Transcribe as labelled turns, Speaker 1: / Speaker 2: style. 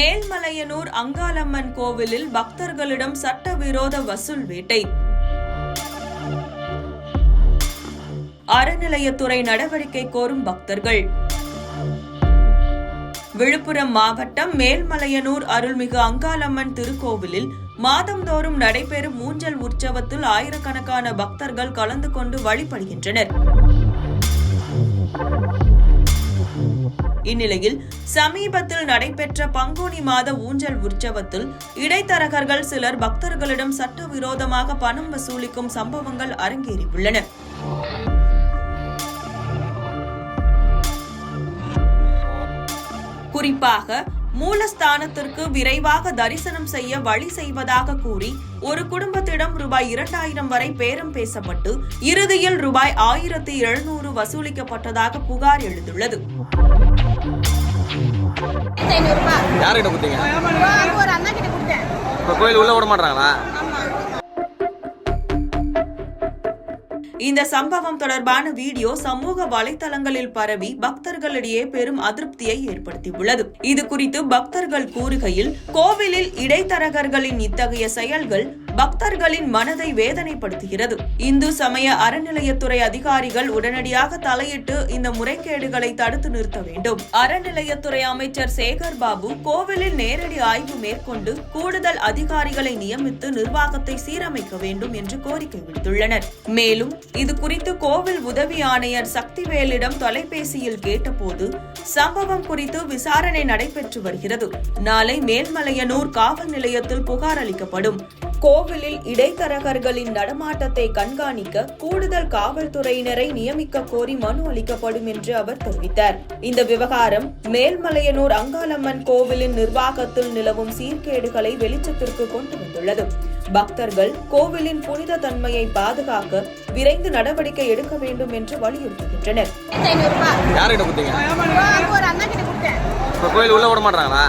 Speaker 1: மேல்மலையனூர் அங்காளம்மன் கோவிலில் பக்தர்களிடம் சட்டவிரோத வசூல் வேட்டை. அறநிலையத்துறை நடவடிக்கை கோரும் பக்தர்கள். விழுப்புரம் மாவட்டம் மேல்மலையனூர் அருள்மிகு அங்காளம்மன் திருக்கோவிலில் மாதந்தோறும் நடைபெறும் ஊஞ்சல் உற்சவத்தில் ஆயிரக்கணக்கான பக்தர்கள் கலந்து கொண்டு வழிபடுகின்றனர். இந்நிலையில் சமீபத்தில் நடைபெற்ற பங்குனி மாத ஊஞ்சல் உற்சவத்தில் இடைத்தரகர்கள் சிலர் பக்தர்களிடம் சட்டவிரோதமாக பணம் வசூலிக்கும் சம்பவங்கள் அரங்கேறியுள்ளன. குறிப்பாக மூலஸ்தானத்திற்கு விரைவாக தரிசனம் செய்ய வழி செய்வதாக கூறி ஒரு குடும்பத்திடம் ரூபாய் 2000 வரை பேரம் பேசப்பட்டு இறுதியில் ரூபாய் 1700 வசூலிக்கப்பட்டதாக புகார் எழுந்துள்ளது. இந்த சம்பவம் தொடர்பான வீடியோ சமூக வலைதளங்களில் பரவி பக்தர்களிடையே பெரும் அதிருப்தியை ஏற்படுத்தியுள்ளது. இது குறித்து பக்தர்கள் கூறுகையில், கோவிலில் இடைத்தரகர்களின் இத்தகைய செயல்கள் பக்தர்களின் மனதை வேதனைப்படுத்துகிறது. இந்து சமய அறநிலையத்துறை அதிகாரிகள் உடனடியாக தலையிட்டு இந்த முறைகேடுகளை தடுத்து நிறுத்த வேண்டும். அறநிலையத்துறை அமைச்சர் சேகர் பாபு கோவிலில் நேரடி ஆய்வு மேற்கொண்டு கூடுதல் அதிகாரிகளை நியமித்து நிர்வாகத்தை சீரமைக்க வேண்டும் என்று கோரிக்கை விடுத்துள்ளனர். மேலும் இது குறித்து கோவில் உதவி ஆணையர் சக்திவேலிடம் தொலைபேசியில் கேட்டபோது சம்பவம் குறித்து விசாரணை நடைபெற்று வருகிறது. நாளை மேல்மலையனூர் காவல் நிலையத்தில் புகார் அளிக்கப்படும். கோவிலில் இடைத்தரகர்களின் நடமாட்டத்தை கண்காணிக்க கூடுதல் காவல்துறையினரை நியமிக்க கோரி மனு அளிக்கப்படும் என்று அவர் தெரிவித்தார். இந்த விவகாரம் மேல்மலையனூர் அங்காளம்மன் கோவிலின் நிர்வாகத்தில் நிலவும் சீர்கேடுகளை வெளிச்சத்திற்கு கொண்டு வந்துள்ளது. பக்தர்கள் கோவிலின் புனித தன்மையை பாதுகாக்க விரைந்து நடவடிக்கை எடுக்க வேண்டும் என்று வலியுறுத்துகின்றனர்.
Speaker 2: கோயில் உள்ள விட மாட்டாங்களா?